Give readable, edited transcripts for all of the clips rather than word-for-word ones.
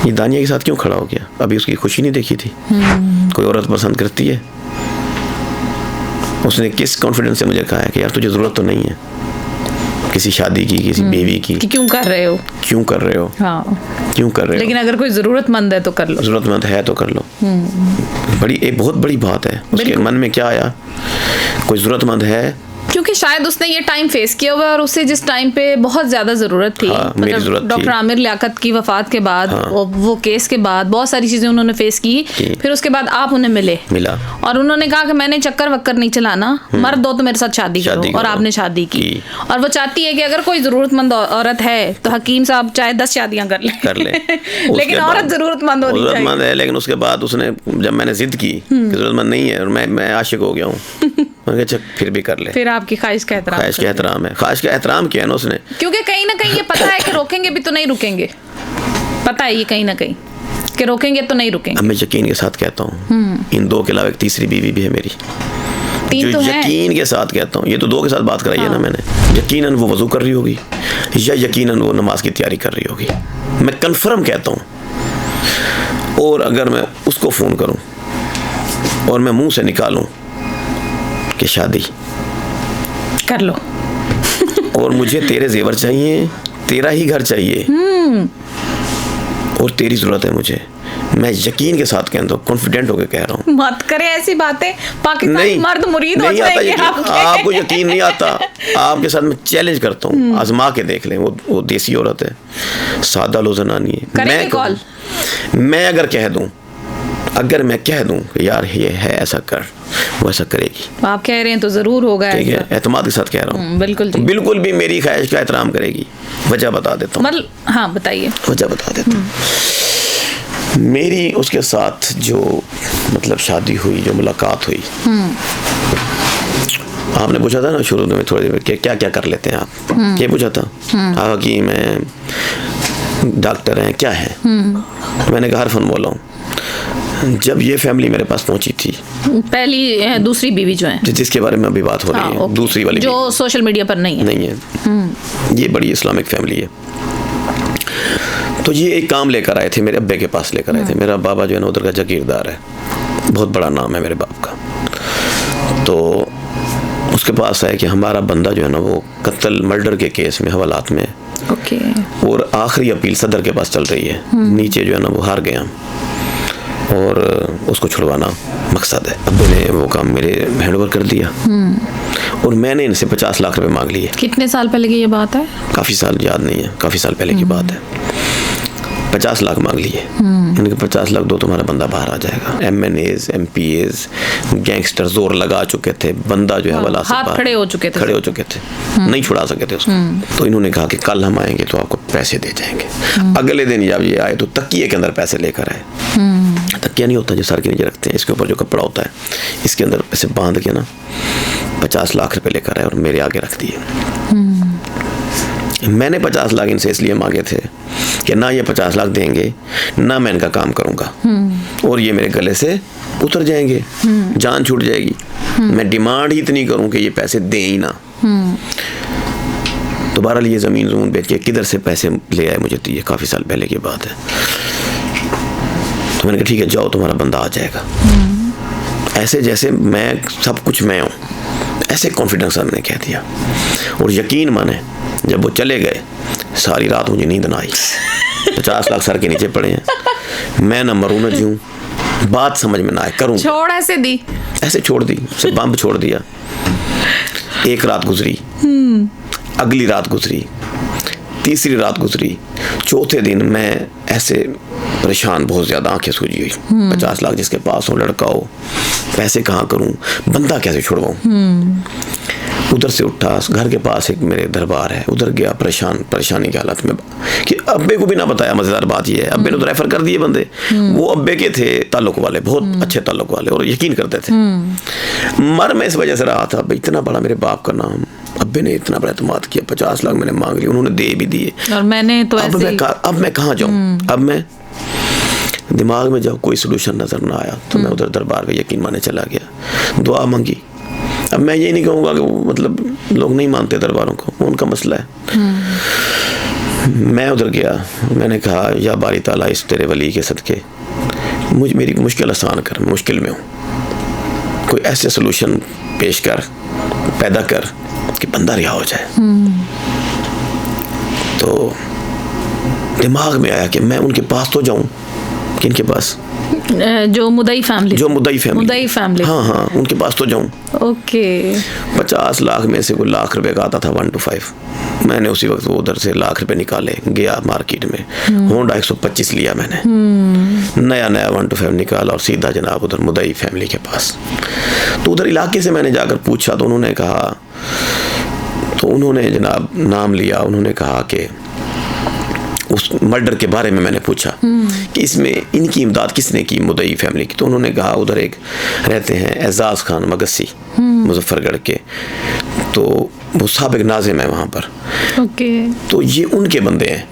ये दानिया के साथ क्यों खड़ा हो गया? अभी उसकी खुशी नहीं देखी थी? कोई औरत पसंद करती है? उसने किस कॉन्फिडेंस से मुझे कहा है कि यार तुझे ज़रूरत तो नहीं है किसी शादी की, किसी बीवी की, कि क्यों कर रहे हो, क्यों कर रहे हो? हाँ क्यों कर रहे हो? लेकिन अगर कोई ज़रूरतमंद है तो कर लो, ज़रूरतमंद है तो कर लो। एक बहुत बड़ी बात है। उसके मन में क्या आया, कोई ज़रूरतमंद है, क्योंकि शायद उसने ये टाइम फेस किया हुआ है और उसे जिस टाइम पे बहुत ज़्यादा ज़रूरत थी, मेरी ज़रूरत थी। डॉक्टर आमिर लियाकत की वफ़ात के बाद, वो केस के बाद बहुत सारी चीज़ें उन्होंने फेस की। फिर उसके बाद आप उन्हें मिला और उन्होंने कहा कि मैंने चक्कर वक्कर नहीं चलाना, मर्द दो तो मेरे साथ शादी करो, और आपने शादी की। और वो चाहती है कि अगर कोई ज़रूरतमंद औरत है तो हकीम साहब चाहे 10 शादियाँ कर ले लेकिन औरत ज़रूरतमंद होनी चाहिए। ज़रूरतमंद है, लेकिन उसके बाद उसने, जब मैंने जिद की कि ज़रूरतमंद नहीं है और मैं आशिक हो गया हूँ, फिर भी कर ले। फिर आपकी ख्वाहिश का एहतराम है। ख्वाहिश का एहतराम किया ना उसने, क्योंकि कहीं ना कहीं ये पता है कि रोकेंगे भी तो नहीं रुकेंगे, पता है ये कहीं ना कहीं कि रोकेंगे तो नहीं रुकेंगे। अब मैं यकीन के साथ कहता हूँ, इन 2 के अलावा एक तीसरी बीवी भी है मेरी, 3 तो है। यकीन के साथ कहता हूँ, ये तो 2 के साथ बात कराई है ना मैंने। यकीनन वो वजू कर रही होगी या यकीनन वो नमाज की तैयारी कर रही होगी, मैं कन्फर्म कहता हूँ। और अगर मैं उसको फ़ोन करूँ और मैं मुंह से निकालूं कि शादी कर लो और मुझे तेरे जेवर चाहिए, तेरा ही घर चाहिए और तेरी जरूरत है मुझे, मैं यकीन के साथ कहता हूँ, कॉन्फिडेंट होकर कह रहा हूँ। मत करें ऐसी बातें, पाकिस्तानी मर्द मुरीद हो जाएंगे आपको यकीन नहीं आता। आपके साथ मैं चैलेंज करता हूँ, आजमा के देख लें। वो देसी औरत है, सादा लोजनानी है। मैं अगर मैं कह दूं कि यार ये है ऐसा कर, वो ऐसा करेगी। आप कह रहे हैं तो जरूर होगा। ठीक है, एतमाद के साथ कह रहा हूँ। बिल्कुल भी मेरी ख्वाहिश का एहतराम करेगी। वजह बता देता हूँ। मतलब हाँ बताइए। वजह बता देता हूँ। मेरी उसके साथ जो मतलब शादी हुई, जो मुलाकात हुई, आपने पूछा था ना शुरू में थोड़ी देर क्या क्या कर लेते हैं आप, क्या पूछा था? हकीम है, डॉक्टर हैं, क्या है? मैंने कहा हरफन बोला हूँ। जब ये फैमिली मेरे पास पहुंची थी, पहली दूसरी बीवी जो है, जिसके बारे में अभी बात हो रही है, दूसरी वाली जो सोशल मीडिया पर नहीं है, ये बड़ी इस्लामिक फैमिली है। तो ये एक काम लेकर आए थे, मेरे अब्बे के पास लेकर आए थे। मेरा बाबा जो है ना उधर का जागीरदार है, बहुत बड़ा नाम है मेरे बाप का। तो उसके पास आए कि हमारा बंदा जो है ना वो कत्ल मर्डर के केस में हवालात में, और आखिरी अपील सदर के पास चल रही है, नीचे जो है ना वो हार गया और उसको छुड़वाना मकसद है। अब्बे ने वो काम मेरे हैंडओवर कर दिया और मैंने इनसे 50 लाख रुपए मांग लिए। कितने साल पहले की ये बात है? काफ़ी साल याद नहीं है, काफ़ी साल पहले की बात है। 50 लाख मांग लिए। इनके 50 लाख दो, तुम्हारा बंदा बाहर आ जाएगा। MNAs, MPAs, गैंगस्टर जोर लगा चुके थे, बंदा जो है हवाला से हाथ खड़े हो चुके थे, नहीं छुड़ा सके थे उसको। तो इन्होंने कहा कि कल हम आएंगे तो आपको पैसे दे जाएंगे। अगले दिन जब ये आए तो तकिए के अंदर पैसे लेकर आए। तकिया नहीं होता जो सर के नीचे रखते हैं, इसके ऊपर जो कपड़ा होता है, इसके अंदर ऐसे बांध के ना 50 लाख रुपए लेकर आए और मेरे आगे रख दिए। मैंने 50 लाख इनसे इसलिए मांगे थे कि ना ये 50 लाख देंगे, ना मैं इनका काम करूंगा, और ये मेरे गले से उतर जाएंगे, जान छूट जाएगी। मैं डिमांड ही इतनी करूं कि ये पैसे दें ही ना। तो बहरहाल ये ज़मीन बेच के किधर से पैसे ले आए मुझे, तो ये काफ़ी साल पहले की बात है। तो मैंने कहा ठीक है जाओ, तुम्हारा बंदा आ जाएगा। ऐसे जैसे मैं सब कुछ मैं हूँ, ऐसे कॉन्फिडेंस से मैंने कह दिया। और यकीन माने जब वो चले गए, सारी रात मुझे नींद ना आई। 50 लाख सर के नीचे पड़े हैं, मैं न मरूं न जीऊं, बात समझ में ना आए, करूं छोड़ ऐसे छोड़ दी, सिर्फ बम छोड़ दिया। एक रात गुजरी, अगली रात गुजरी, तीसरी रात गुजरी, चौथे दिन मैं ऐसे परेशान, बहुत ज्यादा आंखें सूजी हुई। 50 लाख जिसके पास हो, लड़का हो, पैसे कहाँ करूं, बंदा कैसे छुड़वाऊं। उधर से उठा, घर के पास एक मेरे दरबार है, उधर गया परेशानी की हालत में, कि अब्बे को भी ना बताया। मजेदार बात ये है, अब्बे ने तो रेफर कर दिए बंदे। वो अब्बे के थे ताल्लुक वाले, बहुत अच्छे ताल्लुक वाले, और यकीन करते थे। मर मैं इस वजह से रहा था, इतना बड़ा मेरे बाप का नाम, अब्बे ने इतना बड़ा एतमाद किया, 50 लाख मैंने मांग लिए, उन्होंने दे भी दिए। और मैंने तो अब मैं कहाँ जाऊँ। अब मैं दिमाग में जब कोई सोल्यूशन नजर ना आया तो मैं उधर दरबार में यकीन माने चला गया, दुआ मांगी। अब मैं ये नहीं कहूँगा कि मतलब लोग नहीं मानते दरबारों को, उनका मसला है। मैं उधर गया, मैंने कहा या बारी ताला इस तेरे वली के सदके मेरी मुश्किल आसान कर, मुश्किल में हूँ, कोई ऐसे सोल्यूशन पेश कर, पैदा कर कि बंदा रिहा हो जाए। तो दिमाग में आया कि मैं उनके पास तो जाऊं, किनके पास, जो मुदई फैमिली, हाँ, उनके पास तो जाऊं। ओके। 50 लाख में से कोई लाख रुपए का आता था 1 to 5। मैंने उसी वक्त उधर से लाख रुपए निकाले, गया मार्केट में, होंडा 125 लिया मैंने, नया 1 to 5 निकाला और सीधा जनाब उधर मुदई फैमिली के पास। तो उधर इलाके से मैंने जाकर पूछा, तो उन्होंने कहा, तो उन्होंने जनाब नाम लिया, उन्होंने कहा कि उस मर्डर के बारे में मैंने पूछा कि इसमें इनकी इमदाद किसने की, मुदई फैमिली की। तो उन्होंने कहा उधर एक रहते हैं एजाज खान मगसी, मुजफ्फरगढ़ के, तो वो साबिक नाज़िम है वहाँ पर। ओके। तो ये उनके बंदे हैं,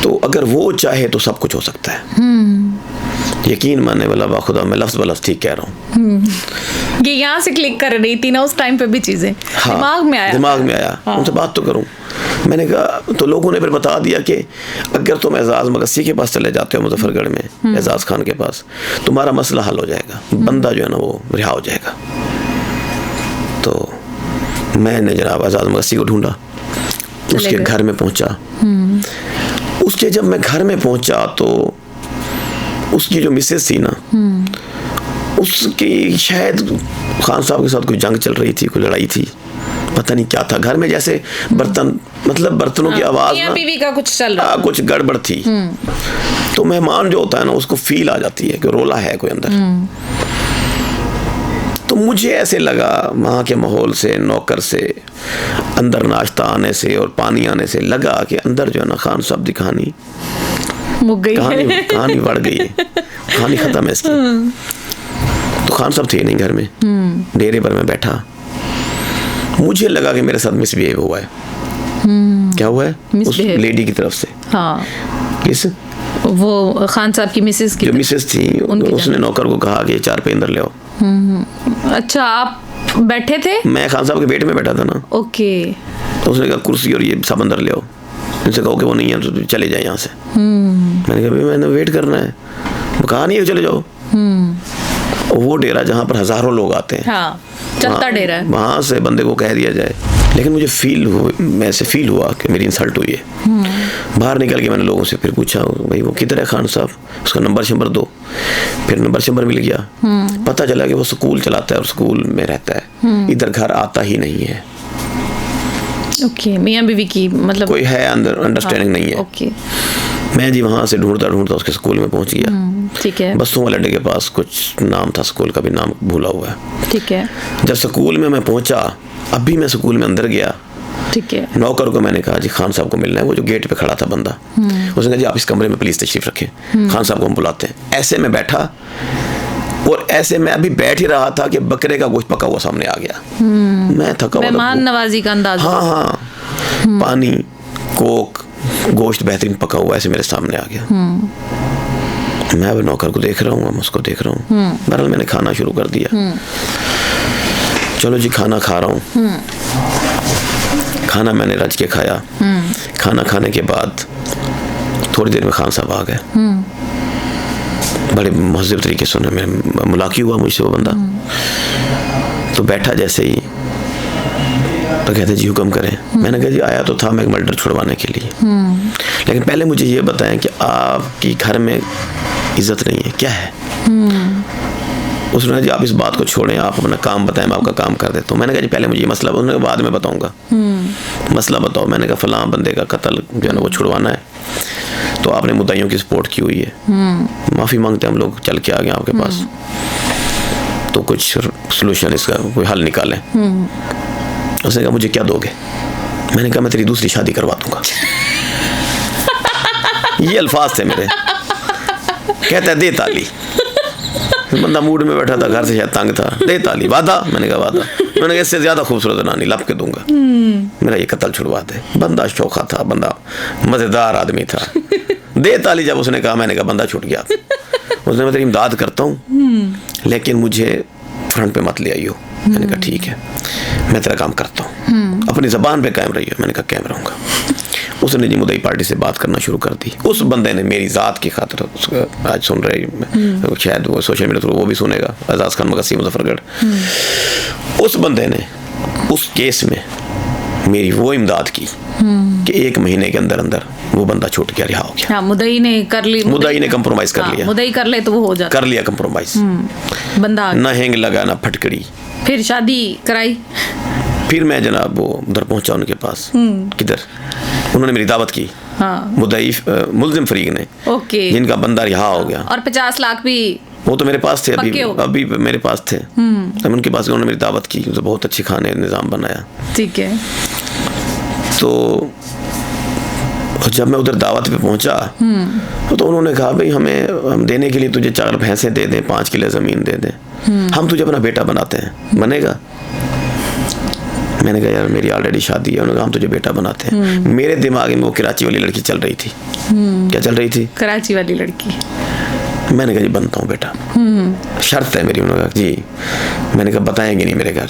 तो अगर वो चाहे तो सब कुछ हो सकता है। यकीन मानने वाला बाखुदा, मैं लफ्ज़ बलफ्ज़ ठीक कह रहा हूँ। ये यहाँ से क्लिक कर रही थी ना उस टाइम पे भी चीज़ें। हाँ, दिमाग में आया। हाँ। उनसे बात तो करूँ, मैंने कहा, तो लोगों ने फिर बता दिया कि अगर तुम एजाज मगसी के पास चले जाते हो मुजफ्फरगढ़ में, एजाज खान के पास, तुम्हारा मसला हल हो जाएगा, बंदा जो है ना वो रिहा हो जाएगा। तो मैंने जनाब एजाज मगसी को ढूंढा, उसके घर में पहुंचा। उसके जब मैं घर में पहुंचा तो उसकी जो मिसेस थी ना, उसकी शायद खान साहब के साथ कोई जंग चल रही थी, कोई लड़ाई थी, पता नहीं क्या था। घर में जैसे बर्तन, मतलब बर्तनों की आवाज ना, बीवी का कुछ चल रहा, कुछ गड़बड़ थी। तो मेहमान जो होता है ना, उसको फील आ जाती है कि रोला है कोई अंदर। तो मुझे ऐसे लगा वहाँ के माहौल से, नौकर से, अंदर नाश्ता आने से और पानी आने से लगा कि अंदर जो है ना खान साहब की कहानी बढ़ गई है, कहानी खत्म है इसकी। तो खान साहब थे नहीं घर में, डेरे पर मैं बैठा, मुझे लगा कि मेरे साथ मिसबिहेव हुआ है। क्या हुआ है? उस लेडी की तरफ से। हाँ। किस? वो खान साहब की मिसेस की, जो मिसेस थी, उसने नौकर को कहा कि 4 पे अंदर ले आओ। अच्छा, आप बैठे थे? मैं खान साहब के बेट में बैठा था ना। ओके। तो उसने कहा कुर्सी और ये सब अंदर ले आओ। उनसे कहो कि वो नहीं है तो चले जाए यहाँ से। मैंने कहा भाई मैंने वेट करना है, वो कहा नहीं है चले जाओ। वो डेरा जहाँ पर हजारों लोग आते हैं, हाँ, चलता डेरा है, वहाँ से बंदे को कह दिया जाए। लेकिन मुझे फील हुआ कि मेरी इंसल्ट हुई है। बाहर निकल के मैंने लोगों से फिर पूछा, भाई वो किधर है खान साहब, उसका नंबर दो। फिर नंबर मिल गया। पता चला कि वो स्कूल चलाता है और स्कूल में रहता है, इधर घर आता ही नहीं है। ओके। मियां बीवी की मतलब कोई है अंदर अंडरस्टैंडिंग नहीं है। ओके। मैं जी वहाँ से ढूंढता उसके स्कूल में पहुँच गया। ठीक है। बसों वाले अड्डे के पास कुछ नाम था, स्कूल का भी नाम भूला हुआ है। ठीक है। जब स्कूल में मैं पहुँचा, अभी मैं स्कूल में अंदर गया, ठीक है, नौकर को मैंने कहा जी खान साहब को मिलना है। वो जो गेट पे खड़ा था बंदा, उसने कहा जी आप इस कमरे में प्लीज तशरीफ रखें, खान साहब को हम बुलाते हैं। ऐसे में बैठा और ऐसे में अभी बैठ ही रहा था कि बकरे का गोश्त पका हुआ सामने आ गया। मैं थका हुआ, मेहमान नवाजी का अंदाज। हाँ, पानी, कोक, गोश्त बेहतरीन पका हुआ ऐसे मेरे सामने आ गया। मैं अब नौकर को देख रहा हूँ, मैं उसको देख रहा हूँ। बहरहाल मैंने खाना शुरू कर दिया। चलो जी खाना खा रहा हूँ। खाना मैंने रज के खाया। खाना खाने के बाद थोड़ी देर में खान साहब आ गए। बड़े महज़ब तरीके से उन्होंने मुलाकी हुआ मुझसे वो बंदा। तो बैठा जैसे ही तो कहते जी हुक्म करें। मैंने कहा जी आया तो था मैं एक मर्डर छुड़वाने के लिए, लेकिन पहले मुझे ये बताएं कि आपकी घर में इज्जत नहीं है, क्या है? उसने जी आप इस बात को छोड़ें, आप अपना काम बताएं, मैं आपका काम कर देता हूँ। मैंने कहा जी पहले मुझे ये मसला, उन्होंने बाद में बताऊंगा। मसला बताओ। मैंने कहा फलां बंदे का कत्ल जो है ना वो छुड़वाना है, तो आपने मुद्दाइयों की सपोर्ट की हुई है, माफ़ी मांगते हैं हम लोग, चल के आ गए आपके पास, तो कुछ सोल्यूशन इसका कोई हल निकालें। उसने कहा मुझे क्या दोगे? मैंने कहा मैं तेरी दूसरी शादी करवा दूंगा। ये अल्फाज थे मेरे। कहता है दे ताली। बंदा मूड में बैठा था, घर से शायद तंग था। दे ताली। वादा? मैंने कहा वादा। मैंने कहा इससे ज्यादा खूबसूरत नानी लब के दूंगा, मेरा ये कत्ल छुड़वा दे। बंदा शौखा था, बंदा मजेदार आदमी था। दे ताली जब उसने कहा, मैंने कहा बंदा छूट गया। उसने मैं तेरी इमदाद करता हूँ, लेकिन मुझे फ्रंट पे मत ले आइयो। मैंने कहा ठीक है, मैं तेरा काम करता हूँ, अपनी ज़बान पे कायम रहिए। मैंने कहा कायम रहूँगा। उसने जी मुदई पार्टी से बात करना शुरू कर दी। उस बंदे ने मेरी ज़ात की खातिर, उसका आज सुन रहे शायद वो सोशल मीडिया थ्रू वो भी सुनेगा, एजाज खान मगसी मुजफ्फरगढ़, उस बंदे ने उस केस में मेरी वो इमदाद की कि 1 महीने के अंदर अंदर वो बंदा छूट गया, रिहा हो गया। हाँ, मुदई ने कर ली, मुदई ने कंप्रोमाइज कर लिया। मुदई कर ले तो वो हो जाता, कर लिया कंप्रोमाइज। बंदा ना हैंग लगा ना फटकड़ी। फिर शादी कराई। फिर मैं जनाब वो उधर पहुंचा उनके पास। किधर? उन्होंने मेरी दावत की। हाँ, मुदई मुल्जिम फरीक ने, ओके, जिनका बंदा रिहा हो गया। और 50 लाख भी वो तो मेरे पास थे, अभी मेरे पास थे। तब उनके पास उन्होंने मेरी दावत की, तो बहुत अच्छी खाने निज़ाम बनाया। ठीक है। तो जब मैं उधर दावत पे पहुंचा तो उन्होंने कहा भाई हम देने के लिए तुझे 4 भैंसें दे दें, 5 किले ज़मीन दे दें, हम तुझे अपना बेटा बनाते हैं, बनेगा? मैंने कहा यार मेरी ऑलरेडी शादी है। उन्होंने कहा हम तुझे बेटा बनाते हैं। मेरे दिमाग में वो कराची वाली लड़की चल रही थी। क्या चल रही थी? कराची वाली लड़की। मैंने कहा जी बनता हूँ बेटा, शर्त है मेरी। उन्होंने कहा जी। मैंने कहा बताएंगे नहीं मेरे घर,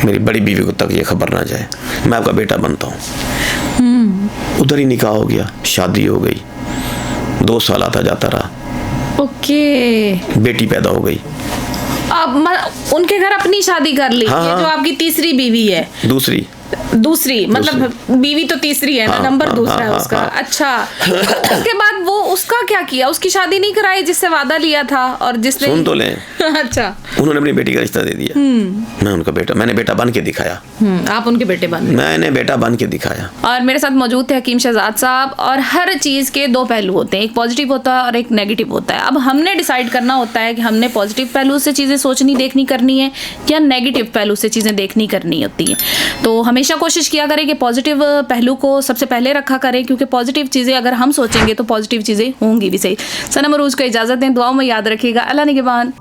मेरी बड़ी बीवी को तक ये खबर ना जाए, मैं आपका बेटा बनता हूँ। उधर ही निकाह हो गया, शादी हो गई, 2 साल आता जाता रहा। ओके। बेटी पैदा हो गई। अब उनके घर अपनी शादी कर ली। हाँ, ये जो आपकी तीसरी बीवी है, दूसरी मतलब बीवी तो तीसरी है ना, नंबर दूसरा है उसका। अच्छा, उसके बाद वो उसका क्या किया? उसकी शादी नहीं कराई जिससे वादा लिया था और जिसने, सुन तो ले। अच्छा, उन्होंने अपनी बेटी का रिश्ता दे दिया। मैं उनका बेटा, मैंने बेटा बन के दिखाया। आप उनके बेटे बन गए। मैंने बेटा बन के दिखाया। और मेरे साथ मौजूद थे हकीम शहजाद साहब। और हर चीज के 2 पहलू होते हैं, एक पॉजिटिव होता है और एक नेगेटिव होता है। अब हमने डिसाइड करना होता है कि हमने पॉजिटिव पहलू से चीजें सोचनी देखनी करनी है या नेगेटिव पहलू से चीजें देखनी करनी होती है। तो हमेशा कोशिश किया करें कि पॉजिटिव पहलू को सबसे पहले रखा करें, क्योंकि पॉजिटिव चीजें अगर हम सोचेंगे तो पॉजिटिव चीजें होंगी भी सही। सनम अरूज को इजाजत दें, दुआओं में याद रखिएगा। अल्लाह निगहबान।